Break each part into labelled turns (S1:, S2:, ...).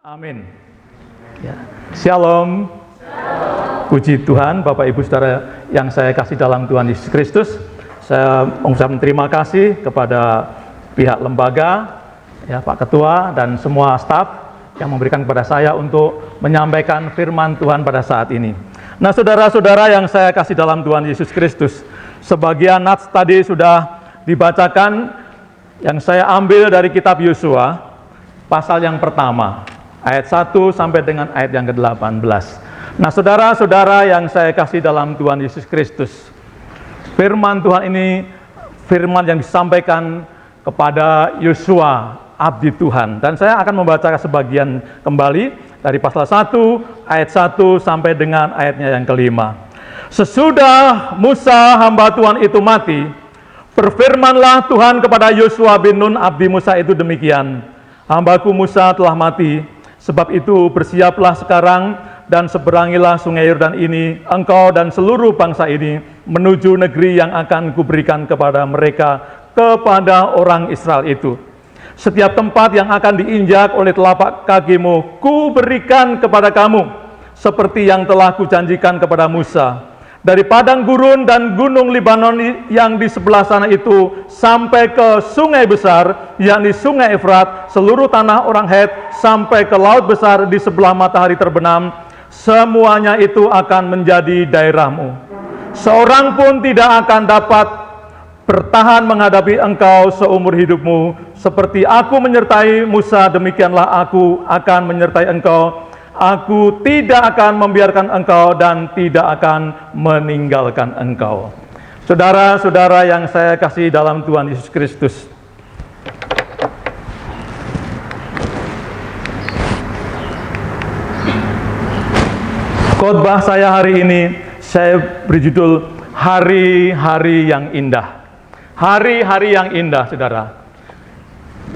S1: Amin. Ya. Shalom. Puji Tuhan, Bapak Ibu Saudara yang saya kasih dalam Tuhan Yesus Kristus. Saya mengucapkan terima kasih kepada pihak lembaga, ya, Pak Ketua dan semua staf yang memberikan kepada saya untuk menyampaikan firman Tuhan pada saat ini. Nah, saudara-saudara yang saya kasih dalam Tuhan Yesus Kristus, sebagian nats tadi sudah dibacakan yang saya ambil dari kitab Yosua, pasal yang pertama. Ayat 1 sampai dengan ayat yang ke-18. Nah, saudara-saudara yang saya kasih dalam Tuhan Yesus Kristus, firman Tuhan ini firman yang disampaikan kepada Yosua, abdi Tuhan. Dan saya akan membaca sebagian kembali dari pasal 1, ayat 1 sampai dengan ayatnya yang kelima. Sesudah Musa hamba Tuhan itu mati, berfirmanlah Tuhan kepada Yosua bin Nun abdi Musa itu demikian, hambaku Musa telah mati. Sebab itu bersiaplah sekarang dan seberangilah sungai Yordan ini, engkau dan seluruh bangsa ini, menuju negeri yang akan kuberikan kepada mereka, kepada orang Israel itu. Setiap tempat yang akan diinjak oleh telapak kakimu, kuberikan kepada kamu, seperti yang telah kujanjikan kepada Musa. Dari padang gurun dan gunung Libanon yang di sebelah sana itu, sampai ke sungai besar, yakni sungai Efrat, seluruh tanah orang Het, sampai ke laut besar di sebelah matahari terbenam, semuanya itu akan menjadi daerahmu. Seorang pun tidak akan dapat bertahan menghadapi engkau seumur hidupmu. Seperti aku menyertai Musa, demikianlah aku akan menyertai engkau. Aku tidak akan membiarkan engkau dan tidak akan meninggalkan engkau. Saudara-saudara yang saya kasih dalam Tuhan Yesus Kristus, khotbah saya hari ini saya beri judul Hari-hari yang Indah. Hari-hari yang indah, saudara.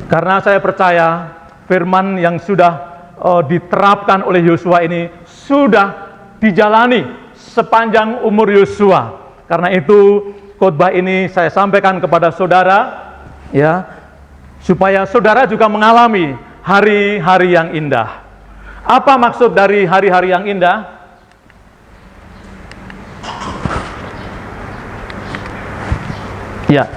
S1: Karena saya percaya firman yang sudah diterapkan oleh Yosua ini sudah dijalani sepanjang umur Yosua. Karena itu khotbah ini saya sampaikan kepada saudara, ya, supaya saudara juga mengalami hari-hari yang indah. Apa maksud dari hari-hari yang indah? Ya,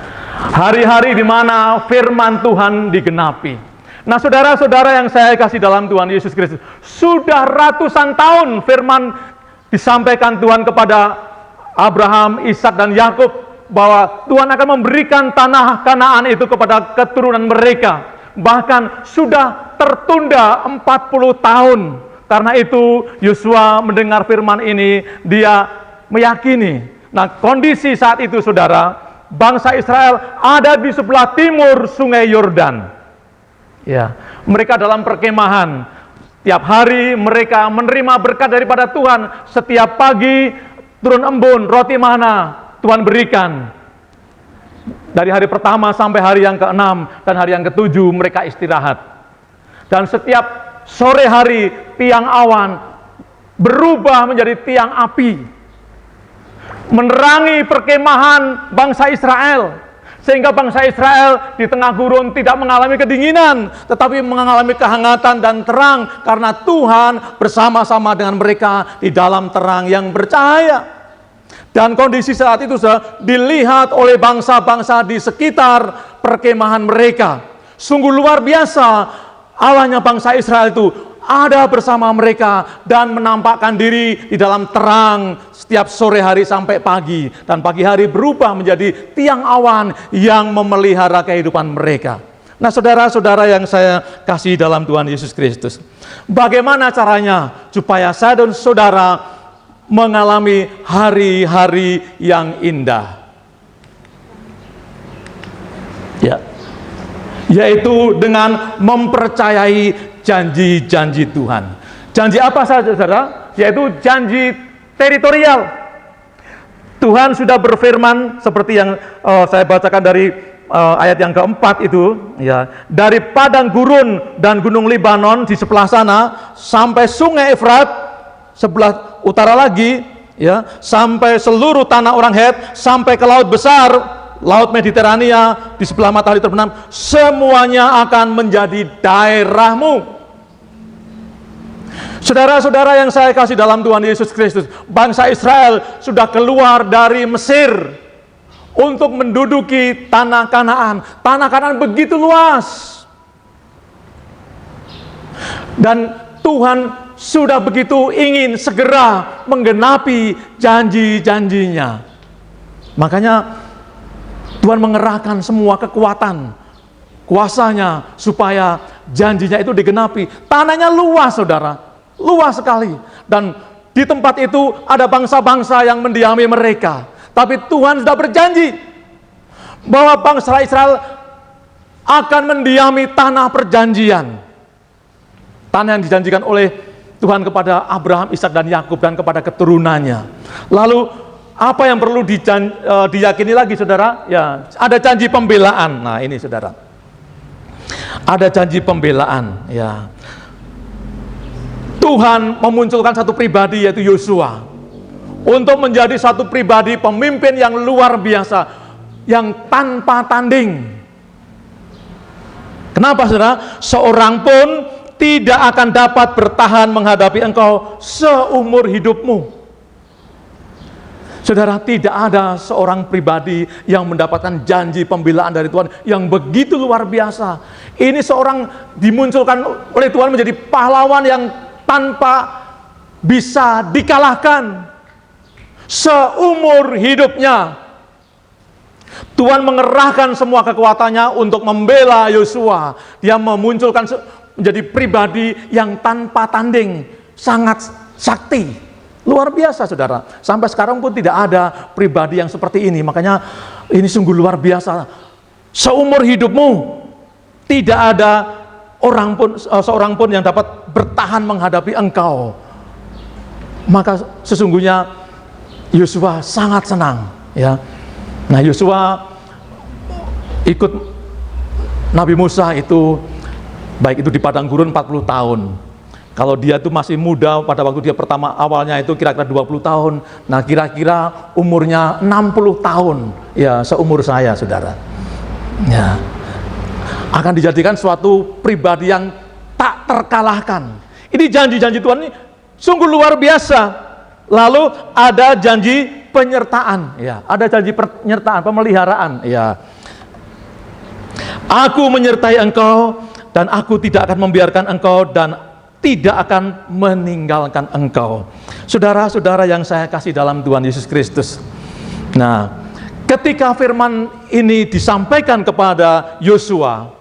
S1: hari-hari di mana firman Tuhan digenapi. Nah, saudara-saudara yang saya kasih dalam Tuhan Yesus Kristus, sudah ratusan tahun firman disampaikan Tuhan kepada Abraham, Ishak dan Yakub bahwa Tuhan akan memberikan tanah Kanaan itu kepada keturunan mereka. Bahkan sudah tertunda 40 tahun. Karena itu Yosua mendengar firman ini, dia meyakini. Nah, kondisi saat itu, saudara, bangsa Israel ada di sebelah timur sungai Yordan. Ya, mereka dalam perkemahan. Tiap hari mereka menerima berkat daripada Tuhan. Setiap pagi turun embun, roti mana Tuhan berikan. Dari hari pertama sampai hari yang ke-6 dan hari yang ke-7 mereka istirahat. Dan setiap sore hari tiang awan berubah menjadi tiang api, menerangi perkemahan bangsa Israel. Sehingga bangsa Israel di tengah gurun tidak mengalami kedinginan, tetapi mengalami kehangatan dan terang, karena Tuhan bersama-sama dengan mereka di dalam terang yang bercahaya. Dan kondisi saat itu sudah dilihat oleh bangsa-bangsa di sekitar perkemahan mereka. Sungguh luar biasa Allahnya bangsa Israel itu ada bersama mereka dan menampakkan diri di dalam terang setiap sore hari sampai pagi, dan pagi hari berubah menjadi tiang awan yang memelihara kehidupan mereka. Nah, saudara-saudara yang saya kasih dalam Tuhan Yesus Kristus, bagaimana caranya supaya saya dan saudara mengalami hari-hari yang indah? Ya, yaitu dengan mempercayai janji-janji Tuhan. Janji apa saja, saudara? Yaitu janji teritorial. Tuhan sudah berfirman seperti yang saya bacakan dari ayat yang keempat itu, ya, dari padang gurun dan gunung Libanon di sebelah sana sampai sungai Efrat sebelah utara lagi, ya, sampai seluruh tanah orang Het, sampai ke laut besar, laut Mediterania di sebelah matahari terbenam, semuanya akan menjadi daerahmu. Saudara-saudara yang saya kasih dalam Tuhan Yesus Kristus, bangsa Israel sudah keluar dari Mesir untuk menduduki tanah Kanaan. Tanah Kanaan begitu luas. Dan Tuhan sudah begitu ingin segera menggenapi janji-janjinya. Makanya Tuhan mengerahkan semua kekuatan, kuasanya supaya janjinya itu digenapi. Tanahnya luas, saudara, luas sekali. Dan di tempat itu ada bangsa-bangsa yang mendiami mereka. Tapi Tuhan sudah berjanji bahwa bangsa Israel akan mendiami tanah perjanjian. Tanah yang dijanjikan oleh Tuhan kepada Abraham, Ishak dan Yakub dan kepada keturunannya. Lalu apa yang perlu diyakini lagi, saudara? Ya, ada janji pembelaan. Nah, ini saudara, ada janji pembelaan. Ya, Tuhan memunculkan satu pribadi, yaitu Yosua, untuk menjadi satu pribadi pemimpin yang luar biasa, yang tanpa tanding. Kenapa, saudara? Seorang pun tidak akan dapat bertahan menghadapi engkau seumur hidupmu. Saudara, tidak ada seorang pribadi yang mendapatkan janji pembelaan dari Tuhan yang begitu luar biasa. Ini seorang dimunculkan oleh Tuhan menjadi pahlawan yang tanpa bisa dikalahkan seumur hidupnya. Tuhan mengerahkan semua kekuatannya untuk membela Yosua. Dia memunculkan menjadi pribadi yang tanpa tanding, sangat sakti, luar biasa, saudara. Sampai sekarang pun tidak ada pribadi yang seperti ini. Makanya ini sungguh luar biasa. Seumur hidupmu tidak ada seorang pun yang dapat bertahan menghadapi engkau. Maka sesungguhnya Yosua sangat senang, ya. Nah, Yosua ikut Nabi Musa itu, baik itu di padang gurun 40 tahun. Kalau dia itu masih muda, pada waktu dia awalnya itu kira-kira 20 tahun. Nah, kira-kira umurnya 60 tahun. Ya, seumur saya, saudara. Ya. Akan dijadikan suatu pribadi yang tak terkalahkan. Ini janji-janji Tuhan ini sungguh luar biasa. Lalu ada janji penyertaan, ya. Ada janji penyertaan, pemeliharaan, ya. Aku menyertai engkau, dan aku tidak akan membiarkan engkau, dan tidak akan meninggalkan engkau. Saudara-saudara yang saya kasih dalam Tuhan Yesus Kristus. Nah, ketika firman ini disampaikan kepada Yosua,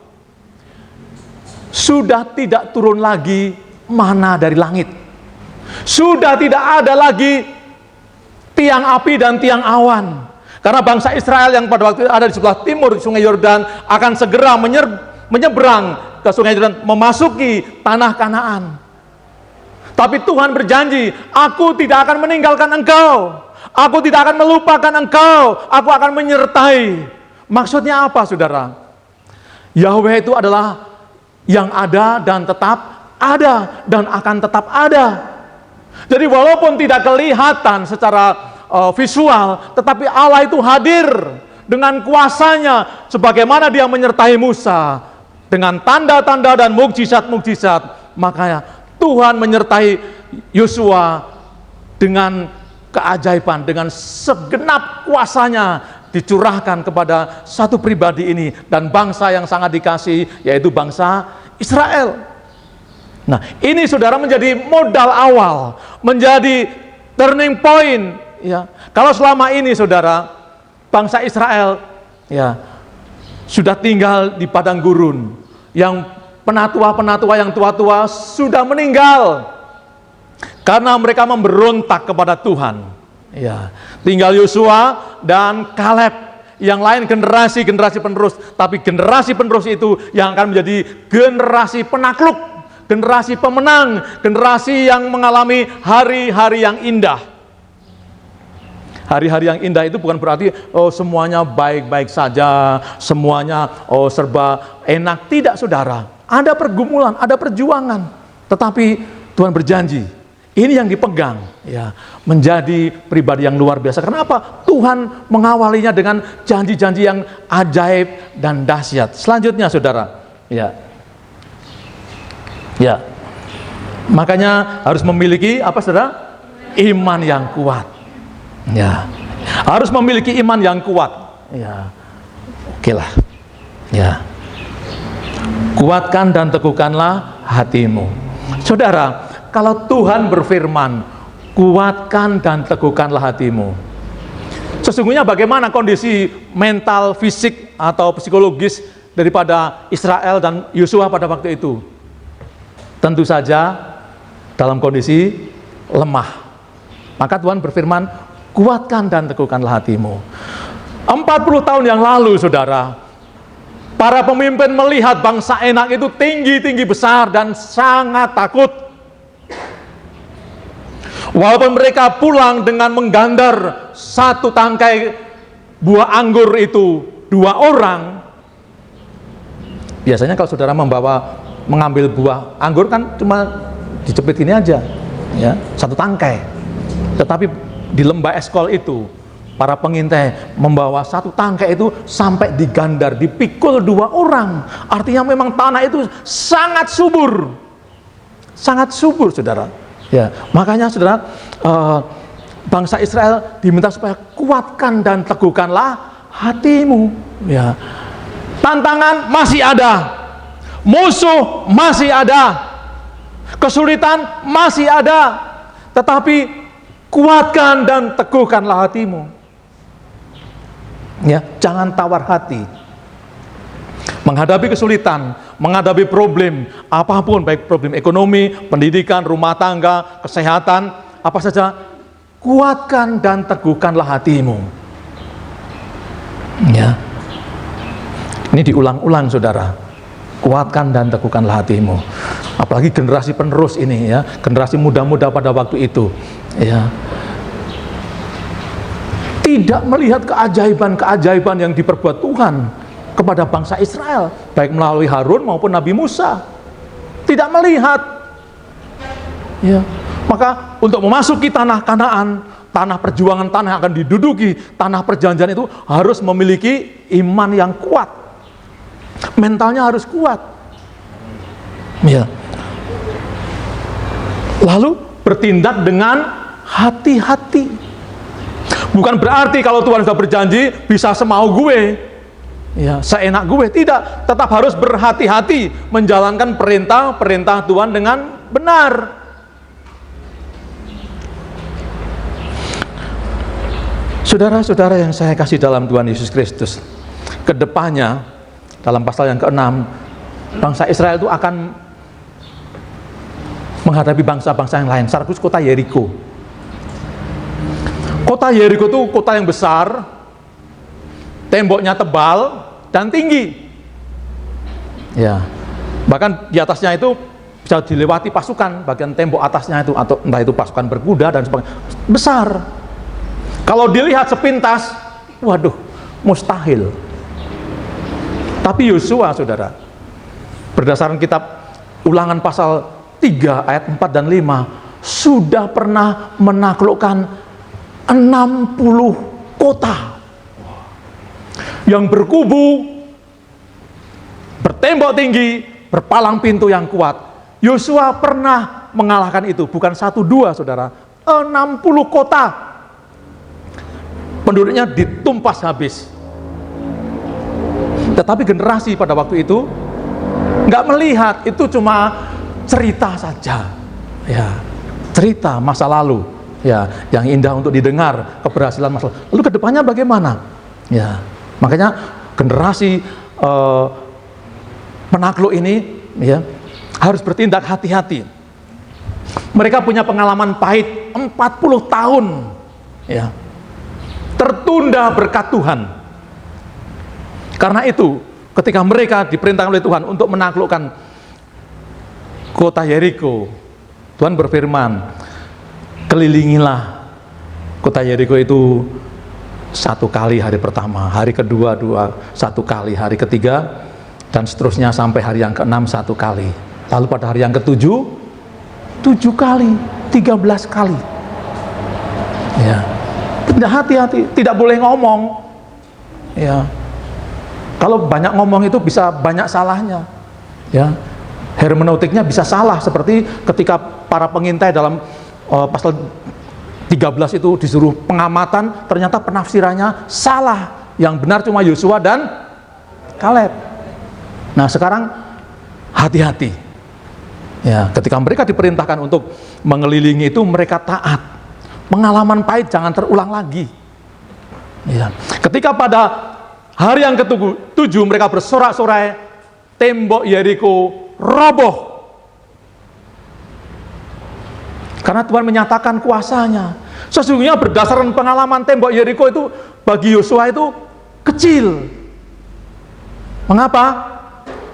S1: sudah tidak turun lagi mana dari langit. Sudah tidak ada lagi tiang api dan tiang awan. Karena bangsa Israel yang pada waktu itu ada di sebelah timur Sungai Yordan akan segera menyeberang ke Sungai Yordan, memasuki tanah Kanaan. Tapi Tuhan berjanji, aku tidak akan meninggalkan engkau, aku tidak akan melupakan engkau, aku akan menyertai. Maksudnya apa, saudara? Yahweh itu adalah yang ada dan tetap ada dan akan tetap ada. Jadi walaupun tidak kelihatan secara visual, tetapi Allah itu hadir dengan kuasanya, sebagaimana dia menyertai Musa dengan tanda-tanda dan mukjizat-mukjizat. Makanya Tuhan menyertai Yosua dengan keajaiban, dengan segenap kuasanya dicurahkan kepada satu pribadi ini dan bangsa yang sangat dikasihi, yaitu bangsa Israel. Nah, ini saudara menjadi modal awal, menjadi turning point, ya. Kalau selama ini saudara, bangsa Israel, ya, sudah tinggal di padang gurun, yang penatua-penatua yang tua-tua sudah meninggal karena mereka memberontak kepada Tuhan. Ya, tinggal Yosua dan Kaleb. Yang lain generasi penerus, tapi generasi penerus itu yang akan menjadi generasi penakluk, generasi pemenang, generasi yang mengalami hari-hari yang indah. Hari-hari yang indah itu bukan berarti semuanya baik-baik saja, semuanya serba enak. Tidak, saudara. Ada pergumulan, ada perjuangan. Tetapi Tuhan berjanji, ini yang dipegang, ya, menjadi pribadi yang luar biasa. Kenapa? Tuhan mengawalinya dengan janji-janji yang ajaib dan dahsyat. Selanjutnya, saudara, ya. Makanya harus memiliki apa, saudara? Iman yang kuat. Ya, harus memiliki iman yang kuat. Ya, oke lah. Ya, kuatkan dan teguhkanlah hatimu. Saudara, kalau Tuhan berfirman, kuatkan dan teguhkanlah hatimu, sesungguhnya bagaimana kondisi mental, fisik, atau psikologis daripada Israel dan Yosua pada waktu itu? Tentu saja dalam kondisi lemah. Maka Tuhan berfirman, kuatkan dan teguhkanlah hatimu. 40 tahun yang lalu, saudara, para pemimpin melihat bangsa Enak itu tinggi-tinggi besar dan sangat takut. Walaupun mereka pulang dengan menggandar satu tangkai buah anggur itu 2 orang. Biasanya kalau saudara mengambil buah anggur kan cuma dijepit ini aja, ya, satu tangkai. Tetapi di lembah Eskol itu, para pengintai membawa satu tangkai itu sampai digandar, dipikul 2 orang. Artinya memang tanah itu sangat subur, saudara. Ya, makanya saudara, bangsa Israel diminta supaya kuatkan dan teguhkanlah hatimu. Ya, tantangan masih ada, musuh masih ada, kesulitan masih ada, tetapi kuatkan dan teguhkanlah hatimu. Ya, jangan tawar hati. Menghadapi kesulitan, menghadapi problem apapun, baik problem ekonomi, pendidikan, rumah tangga, kesehatan, apa saja, kuatkan dan teguhkanlah hatimu. Ya, ini diulang-ulang, saudara. Kuatkan dan teguhkanlah hatimu. Apalagi generasi penerus ini, ya, generasi muda-muda pada waktu itu, ya, tidak melihat keajaiban-keajaiban yang diperbuat Tuhan kepada bangsa Israel, baik melalui Harun maupun Nabi Musa. Tidak melihat. Ya, maka untuk memasuki tanah Kanaan, tanah perjuangan, tanah yang akan diduduki, tanah perjanjian itu harus memiliki iman yang kuat. Mentalnya harus kuat. Ya. Lalu bertindak dengan hati-hati. Bukan berarti kalau Tuhan sudah berjanji bisa semau gue, ya, seenak gue. Tidak, tetap harus berhati-hati menjalankan perintah Tuhan dengan benar. Saudara-saudara yang saya kasih dalam Tuhan Yesus Kristus, kedepannya dalam pasal yang ke-6, bangsa Israel itu akan menghadapi bangsa-bangsa yang lain. Sarkus kota Yeriko. Kota Yeriko itu kota yang besar, temboknya tebal dan tinggi. Ya, bahkan di atasnya itu bisa dilewati pasukan, bagian tembok atasnya itu, atau entah itu pasukan berkuda dan sebagainya, besar. Kalau dilihat sepintas, waduh, mustahil. Tapi Yosua, saudara, berdasarkan kitab Ulangan pasal 3 ayat 4 dan 5, sudah pernah menaklukkan 60 kota yang berkubu, bertembok tinggi, berpalang pintu yang kuat. Yosua pernah mengalahkan itu, bukan 1-2, saudara, 60 kota. Penduduknya ditumpas habis. Tetapi generasi pada waktu itu nggak melihat, itu cuma cerita saja, ya, cerita masa lalu, ya, yang indah untuk didengar, keberhasilan masa lalu. Lalu kedepannya bagaimana? Ya, makanya generasi penakluk ini, ya, harus bertindak hati-hati. Mereka punya pengalaman pahit 40 tahun, ya, tertunda berkat Tuhan. Karena itu, ketika mereka diperintahkan oleh Tuhan untuk menaklukkan kota Yeriko, Tuhan berfirman, kelilingilah kota Yeriko itu 1 kali hari pertama, hari kedua 1 kali, hari ketiga, dan seterusnya sampai hari yang ke-6 1 kali. Lalu pada hari yang ke-7, 7 kali, 13 kali. Ya, tidak hati-hati, tidak boleh ngomong. Ya, kalau banyak ngomong itu bisa banyak salahnya. Ya, hermeneutiknya bisa salah, seperti ketika para pengintai dalam pasal 13 itu disuruh pengamatan, ternyata penafsirannya salah. Yang benar cuma Yosua dan Kaleb. Nah, sekarang hati-hati. Ya, ketika mereka diperintahkan untuk mengelilingi itu, mereka taat. Pengalaman pahit jangan terulang lagi. Ya. Ketika pada hari yang ke-7 mereka bersorak-sorai, tembok Yeriko roboh. Karena Tuhan menyatakan kuasanya. Sesungguhnya berdasarkan pengalaman, tembok Yeriko itu bagi Yosua itu kecil. Mengapa?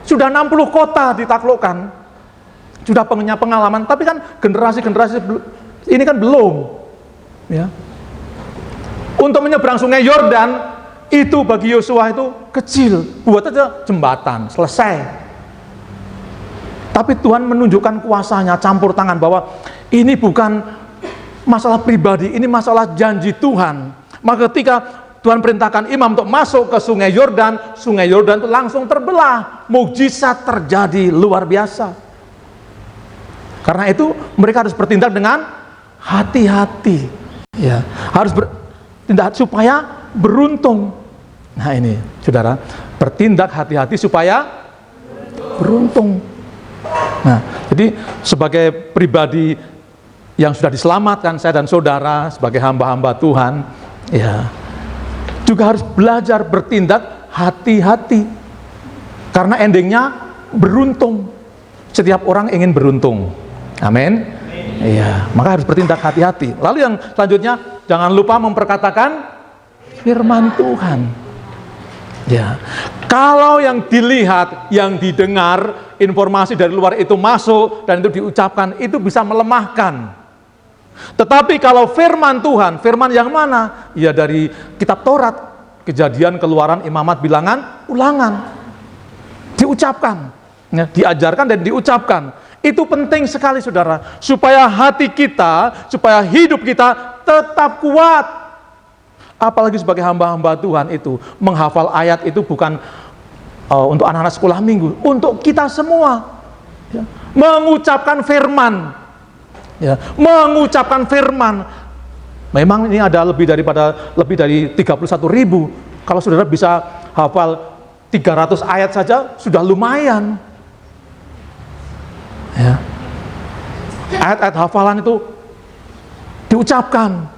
S1: Sudah 60 kota ditaklukkan. Sudah punya pengalaman, tapi kan generasi-generasi ini kan belum. Ya. Untuk menyeberang sungai Yordan itu bagi Yosua itu kecil. Buat aja jembatan, selesai. Tapi Tuhan menunjukkan kuasanya, campur tangan, bahwa ini bukan masalah pribadi, ini masalah janji Tuhan. Maka ketika Tuhan perintahkan imam untuk masuk ke sungai Yordan itu langsung terbelah. Mukjizat terjadi luar biasa. Karena itu mereka harus bertindak dengan hati-hati. Ya, harus bertindak supaya beruntung. Nah ini, saudara, bertindak hati-hati supaya beruntung. Nah, jadi sebagai pribadi yang sudah diselamatkan, saya dan saudara sebagai hamba-hamba Tuhan, ya, juga harus belajar bertindak hati-hati. Karena endingnya beruntung. Setiap orang ingin beruntung. Amin. Iya, maka harus bertindak hati-hati. Lalu yang selanjutnya, jangan lupa memperkatakan firman Tuhan. Ya, kalau yang dilihat, yang didengar, informasi dari luar itu masuk dan itu diucapkan, itu bisa melemahkan. Tetapi kalau firman Tuhan, firman yang mana? Ya dari kitab Taurat, Kejadian, Keluaran, Imamat, Bilangan, Ulangan. Diucapkan, ya, diajarkan dan diucapkan. Itu penting sekali, saudara, supaya hati kita, supaya hidup kita tetap kuat. Apalagi sebagai hamba-hamba Tuhan itu, menghafal ayat itu bukan untuk anak-anak sekolah minggu, untuk kita semua. Ya. Mengucapkan firman. Ya, mengucapkan firman. Memang ini ada lebih dari 31.000. Kalau saudara bisa hafal 300 ayat saja sudah lumayan. Ya. Ayat-ayat hafalan itu diucapkan.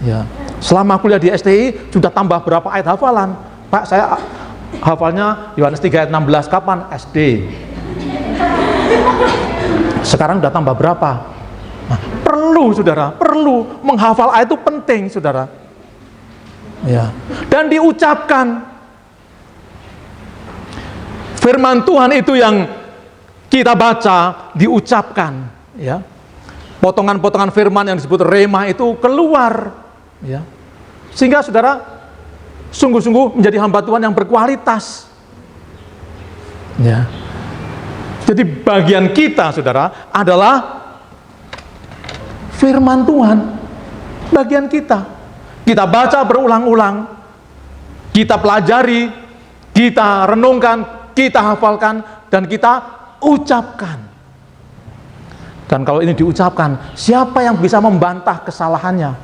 S1: Ya. Selama kuliah di STI sudah tambah berapa ayat hafalan? Pak, saya hafalnya Yohanes 3 ayat 16. Kapan? SD. Sekarang sudah tambah berapa? Nah, perlu, saudara, perlu menghafal ayat itu penting, saudara. Ya. Dan diucapkan. Firman Tuhan itu yang kita baca, diucapkan, ya. Potongan-potongan firman yang disebut rema itu keluar, ya. Sehingga saudara sungguh-sungguh menjadi hamba Tuhan yang berkualitas. Ya. Jadi bagian kita, saudara, adalah firman Tuhan. Bagian kita. Kita baca berulang-ulang, kita pelajari, kita renungkan, kita hafalkan, dan kita ucapkan. Dan kalau ini diucapkan, siapa yang bisa membantah kesalahannya?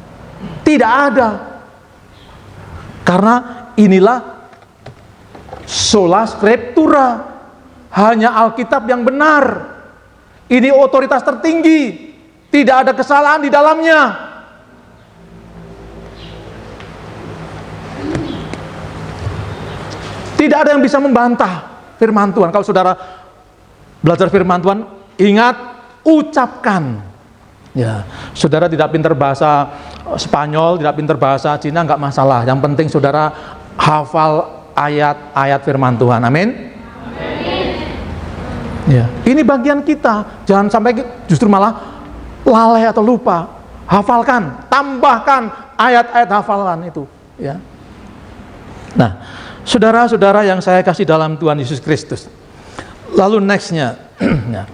S1: Tidak ada. Karena inilah sola scriptura, hanya Alkitab yang benar. Ini otoritas tertinggi, tidak ada kesalahan di dalamnya. Tidak ada yang bisa membantah firman Tuhan. Kalau saudara belajar firman Tuhan, ingat, ucapkan. Ya, saudara tidak pintar bahasa Spanyol, tidak pintar bahasa Cina, enggak masalah. Yang penting saudara hafal ayat-ayat firman Tuhan. Amin. Ya, ini bagian kita. Jangan sampai justru malah lalai atau lupa. Hafalkan, tambahkan ayat-ayat hafalan itu. Ya. Nah, saudara-saudara yang saya kasih dalam Tuhan Yesus Kristus. Lalu nextnya, ya,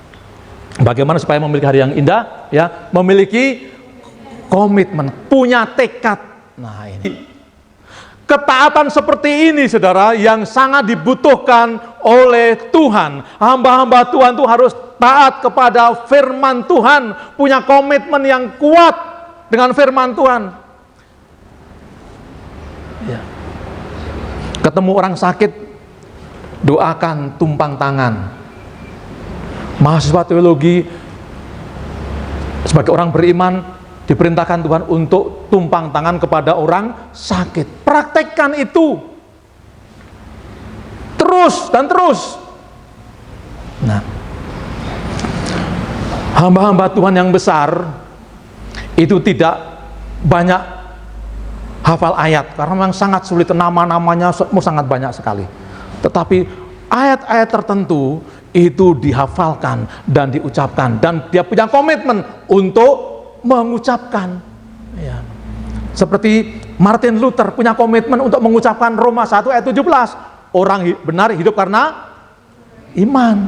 S1: bagaimana supaya memiliki hari yang indah? Ya, memiliki komitmen, punya tekad. Nah ini, Ketaatan seperti ini, saudara, yang sangat dibutuhkan oleh Tuhan. Hamba-hamba Tuhan itu harus taat kepada firman Tuhan, punya komitmen yang kuat dengan firman Tuhan. Ya. Ketemu orang sakit, doakan tumpang tangan. Mahasiswa teologi sebagai orang beriman diperintahkan Tuhan untuk tumpang tangan kepada orang sakit. Praktekkan itu. Terus dan terus. Nah, hamba-hamba Tuhan yang besar itu tidak banyak hafal ayat, karena memang sangat sulit, nama-namanya sangat banyak sekali. Tetapi ayat-ayat tertentu itu dihafalkan dan diucapkan, dan dia punya komitmen untuk mengucapkan. Ya. Seperti Martin Luther punya komitmen untuk mengucapkan Roma 1 ayat 17, orang benar hidup karena iman.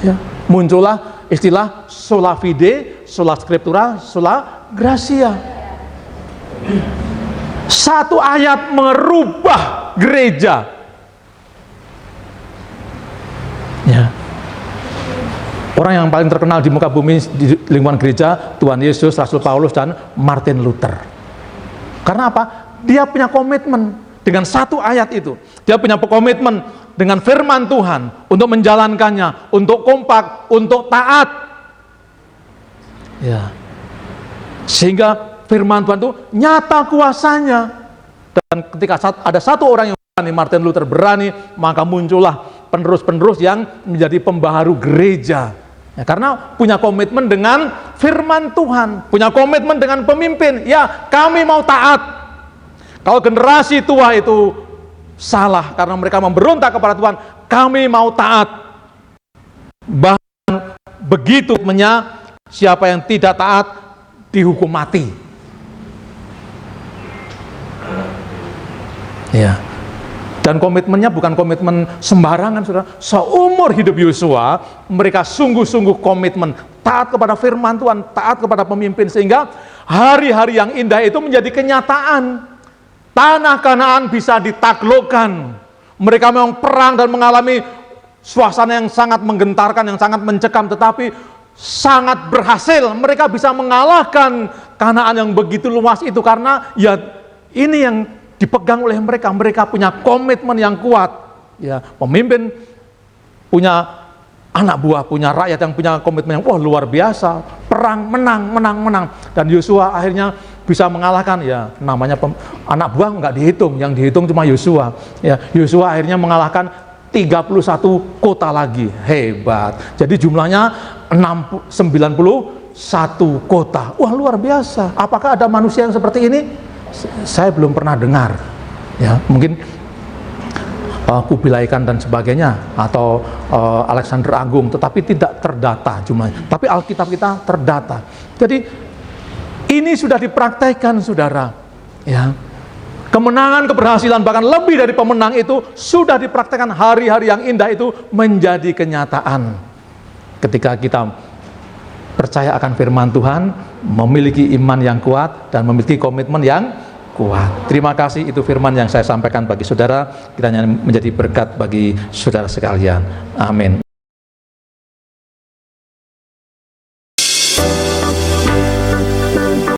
S1: Ya. Muncullah istilah sola fide, sola scriptura, sola gratia. Satu ayat merubah gereja. Ya. Orang yang paling terkenal di muka bumi di lingkungan gereja, Tuhan Yesus, Rasul Paulus, dan Martin Luther. Karena apa? Dia punya komitmen dengan satu ayat itu. Dia punya komitmen dengan firman Tuhan untuk menjalankannya, untuk kompak, untuk taat. Ya. Sehingga firman Tuhan itu nyata kuasanya. Dan ketika ada satu orang yang berani, Martin Luther berani, maka muncullah penerus-penerus yang menjadi pembaharu gereja. Ya, karena punya komitmen dengan firman Tuhan, punya komitmen dengan pemimpin. Ya, kami mau taat. Kalau generasi tua itu salah karena mereka memberontak kepada Tuhan, kami mau taat. Bahkan begitu siapa yang tidak taat dihukum mati. Ya. Dan komitmennya bukan komitmen sembarangan, saudara. Seumur hidup Yosua, mereka sungguh-sungguh komitmen taat kepada firman Tuhan, taat kepada pemimpin, sehingga hari-hari yang indah itu menjadi kenyataan. Tanah Kanaan bisa ditaklukkan. Mereka memang perang dan mengalami suasana yang sangat menggentarkan, yang sangat mencekam, tetapi sangat berhasil. Mereka bisa mengalahkan Kanaan yang begitu luas itu, karena ya ini yang dipegang oleh mereka. Mereka punya komitmen yang kuat. Ya, pemimpin punya anak buah, punya rakyat yang punya komitmen yang luar biasa. Perang, menang. Dan Yosua akhirnya bisa mengalahkan, ya namanya anak buah nggak dihitung, yang dihitung cuma Yosua. Ya, Yosua akhirnya mengalahkan 31 kota lagi. Hebat. Jadi jumlahnya 91 kota. Wah, luar biasa. Apakah ada manusia yang seperti ini? Saya belum pernah dengar. Ya, mungkin Kubilai Khan dan sebagainya, atau Alexander Agung, tetapi tidak terdata jumlahnya. Tapi Alkitab kita terdata. Jadi ini sudah dipraktekkan, saudara. Ya, kemenangan, keberhasilan, bahkan lebih dari pemenang itu sudah dipraktekkan. Hari-hari yang indah itu menjadi kenyataan ketika kita percaya akan firman Tuhan, memiliki iman yang kuat, dan memiliki komitmen yang kuat. Terima kasih, itu firman yang saya sampaikan bagi saudara, kiranya menjadi berkat bagi saudara sekalian. Amin.